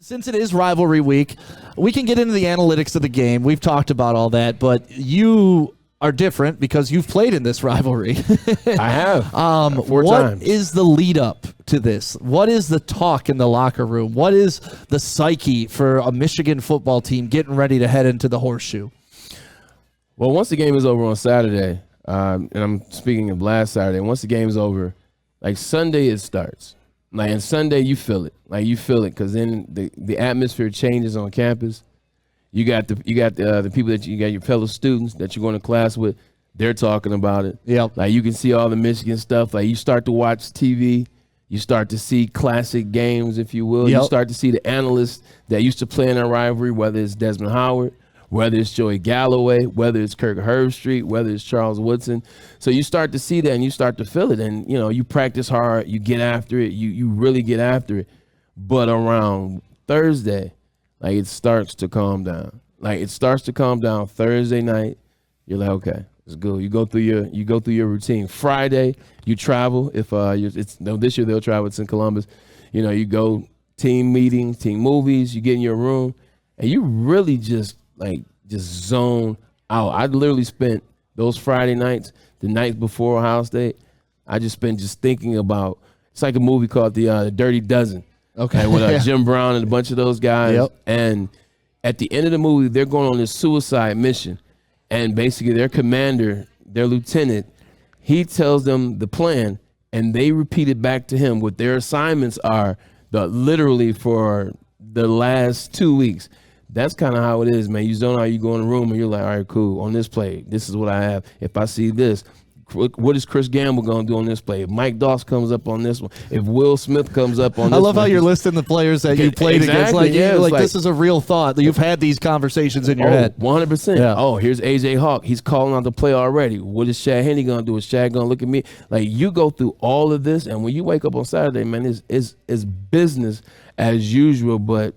since it is rivalry week, we can get into the analytics of the game. We've talked about all that, but you are different because you've played in this rivalry. I have. 4 times. What is the lead up to this? What is the talk in the locker room? What is the psyche for a Michigan football team getting ready to head into the Horseshoe? Well, once the game is over on Saturday, and I'm speaking of last Saturday, once the game is over, like Sunday it starts. Like, and Sunday you feel it. Like, you feel it because then the atmosphere changes on campus. You got the people that you got, your fellow students that you're going to class with. They're talking about it. Yeah. Like, you can see all the Michigan stuff. Like, you start to watch TV. You start to see classic games, if you will. Yep. You start to see the analysts that used to play in a rivalry, whether it's Desmond Howard, whether it's Joey Galloway, whether it's Kirk Herbstreit, whether it's Charles Woodson. So you start to see that and you start to feel it. And, you know, you practice hard. You get after it. You really get after it. But around Thursday, like, it starts to calm down. Like, it starts to calm down Thursday night. You're like, okay, it's good. You go through your routine. Friday, you travel. If this year they'll travel. It's in Columbus. You know, you go team meetings, team movies. You get in your room, and you really just zone out. I literally spent those Friday nights, the night before Ohio State. I just spent thinking about. It's like a movie called The Dirty Dozen. Okay. With Jim Brown and a bunch of those guys. Yep. And at the end of the movie, they're going on this suicide mission. And basically their commander, their lieutenant, he tells them the plan, and they repeat it back to him. What their assignments are literally for the last 2 weeks. That's kind of how it is, man. You zone out, you go in the room, and you're like, all right, cool. On this play, this is what I have. If I see this, what is Chris Gamble going to do on this play? If Mike Doss comes up on this one, if Will Smith comes up on this one. I love how you're listing the players that you played against. Like this is a real thought. You've had these conversations in your head. 100%. Yeah. Oh, here's A.J. Hawk. He's calling out the play already. What is Shad Henney going to do? Is Shad going to look at me? Like, you go through all of this, and when you wake up on Saturday, man, it's business as usual. But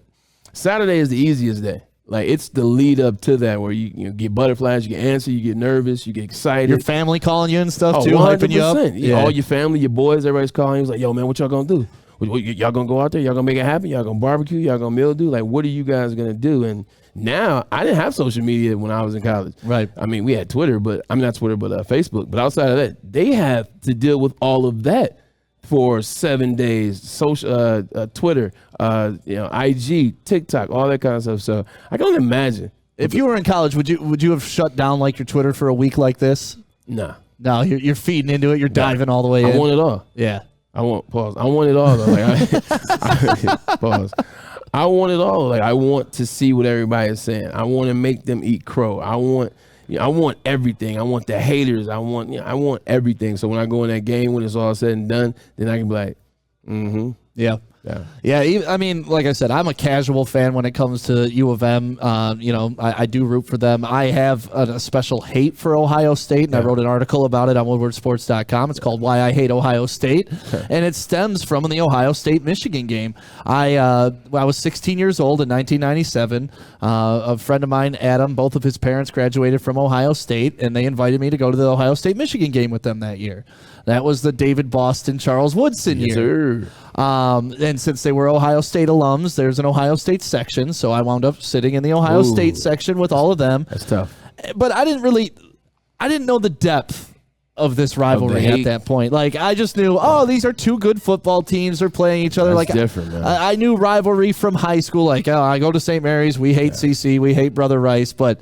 Saturday is the easiest day. Like, it's the lead up to that where you get butterflies, you get antsy, you get nervous, you get excited. Your family calling you and stuff too, 100%. hyping you up. Yeah. All your family, your boys, everybody's calling you. It's like, yo, man, what y'all gonna do? Y'all gonna go out there? Y'all gonna make it happen? Y'all gonna barbecue? Y'all gonna mildew? Like, what are you guys gonna do? And now, I didn't have social media when I was in college. Right. I mean, we had Twitter, but I mean, not Twitter, but Facebook. But outside of that, they have to deal with all of that for 7 days. Social, Twitter, IG, TikTok, all that kind of stuff. So I can only imagine. If you were in college, would you have shut down like your Twitter for a week like this? Nah. No, you're feeding into it. You're diving all the way in. I want it all. Yeah. I want it all though. Pause. I want it all. Like, I want to see what everybody is saying. I want to make them eat crow. I want everything. I want the haters. I want everything. So when I go in that game, when it's all said and done, then I can be like, Yeah. Yeah. I mean, like I said, I'm a casual fan when it comes to U of M. I do root for them. I have a special hate for Ohio State, and I wrote an article about it on woodwardsports.com. It's called Why I Hate Ohio State, and it stems from the Ohio State-Michigan game. I was 16 years old in 1997. A friend of mine, Adam, both of his parents graduated from Ohio State, and they invited me to go to the Ohio State-Michigan game with them that year. That was the David Boston, Charles Woodson year. Sir. And since they were Ohio State alums, there's an Ohio State section, so I wound up sitting in the Ohio State section with all of them. That's tough. But I didn't know the depth of this rivalry at that point. Like, I just knew, these are two good football teams. They're playing each other. That's like, different, man. I knew rivalry from high school. Like, I go to St. Mary's. We hate CC. We hate Brother Rice. But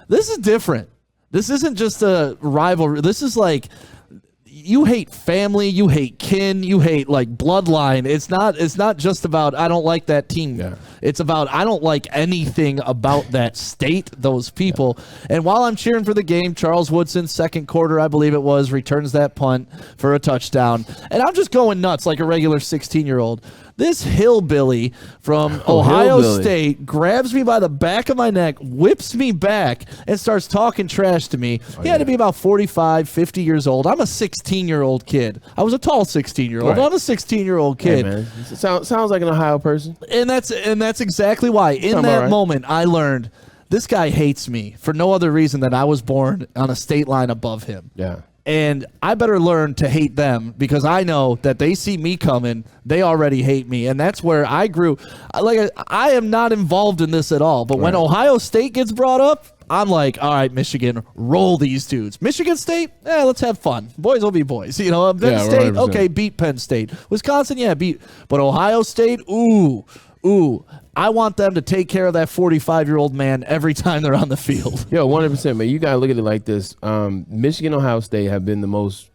this is different. This isn't just a rivalry. This is like, you hate family, you hate kin, you hate like bloodline. It's not just about I don't like that team. Yeah. It's about I don't like anything about that state, those people. Yeah. And while I'm cheering for the game, Charles Woodson, second quarter, I believe it was, returns that punt for a touchdown. And I'm just going nuts like a regular 16-year-old. This hillbilly from Ohio State grabs me by the back of my neck, whips me back, and starts talking trash to me. He had to be about 45, 50 years old. I'm a 16-year-old kid. I was a tall 16-year-old. Right. I'm a 16-year-old kid. Hey, man. Sounds like an Ohio person. And that's exactly why. In that moment, I learned this guy hates me for no other reason than I was born on a state line above him. Yeah. And I better learn to hate them because I know that they see me coming. They already hate me. And that's where I grew. Like, I am not involved in this at all. But when Ohio State gets brought up, I'm like, all right, Michigan, roll these dudes. Michigan State, let's have fun. Boys will be boys. You know, Penn State, 100%. Okay, beat Penn State. Wisconsin, beat. But Ohio State, ooh. I want them to take care of that 45-year-old man every time they're on the field. Yo, 100%, man. You got to look at it like this. Michigan, Ohio State have been the most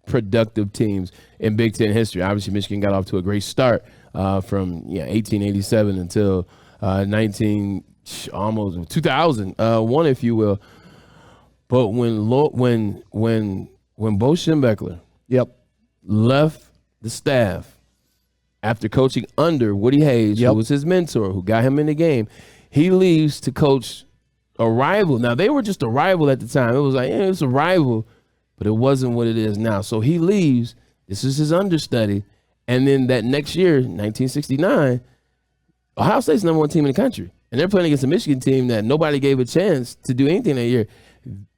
productive teams in Big Ten history. Obviously, Michigan got off to a great start from 1887 until 2001, if you will. But when Bo Schembechler left the staff after coaching under Woody Hayes, who was his mentor, who got him in the game, he leaves to coach a rival. Now, they were just a rival at the time. It was like, it's a rival, but it wasn't what it is now. So he leaves. This is his understudy. And then that next year, 1969, Ohio State's the #1 team in the country. And they're playing against a Michigan team that nobody gave a chance to do anything that year.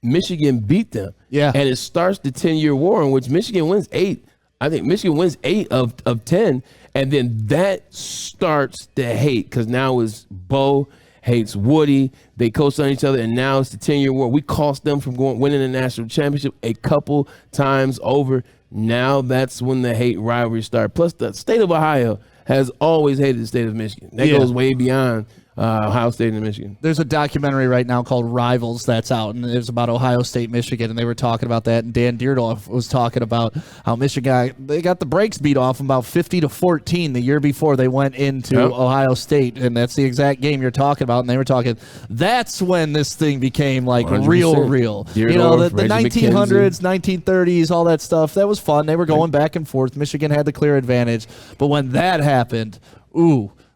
Michigan beat them. Yeah. And it starts the 10-year war in which Michigan wins 8. I think Michigan wins 8 of 10. And then that starts the hate because now it's Bo hates Woody. They coach on each other, and now it's the 10-year war. We cost them from winning the national championship a couple times over. Now that's when the hate rivalry starts. Plus, the state of Ohio has always hated the state of Michigan. That goes way beyond Ohio State and Michigan. There's a documentary right now called Rivals that's out, and it was about Ohio State, Michigan, and they were talking about that. And Dan Dierdorf was talking about how Michigan, they got the brakes beat off about 50-14 the year before they went into Ohio State, and that's the exact game you're talking about. And they were talking, that's when this thing became like 100%. real. Dierdorf, you know, the Reggie 1900s, 1930s, all that stuff. That was fun. They were going back and forth. Michigan had the clear advantage, but when that happened,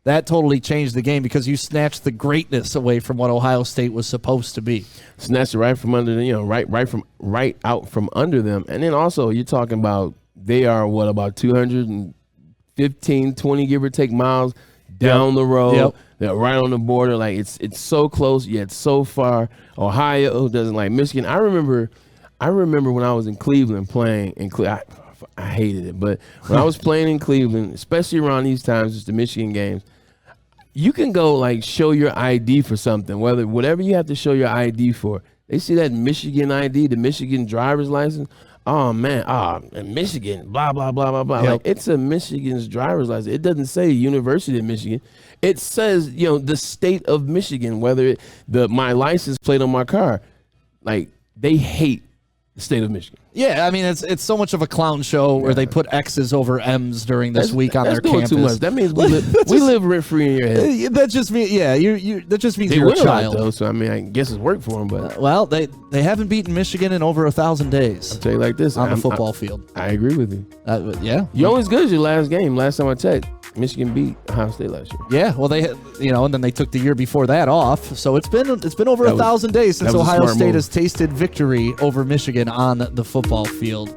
that totally changed the game because you snatched the greatness away from what Ohio State was supposed to be. Snatched it right from under them, right out from under them. And then also you're talking about they are about 215, 20 give or take miles down the road. They're right on the border. Like it's so close yet so far. Ohio doesn't like Michigan. I remember when I was in Cleveland playing in Cleveland. I hated it, but when I was playing in Cleveland, especially around these times, it's the Michigan games, you can go like show your ID for something, whatever you have to show your ID for. They see that Michigan ID, the Michigan driver's license. Oh man, Michigan, blah blah blah blah blah. Like it's a Michigan's driver's license. It doesn't say University of Michigan. It says the state of Michigan. Whether my license plate on my car, like they hate the state of Michigan. Yeah, I mean it's so much of a clown show where they put X's over M's during this week on their campus. Too much. That means we live rent free in your head. That just means that just means they you're a win child. A lot, though, so I mean I guess it's worked for them. But well, they haven't beaten Michigan in over 1,000 days. I'll tell you like this on the football field. I agree with you. You're always good as your last game. Last time I checked, Michigan beat Ohio State last year. Yeah, well they and then they took the year before that off. So it's been over 1,000 days since Ohio State has tasted victory over Michigan on the football field.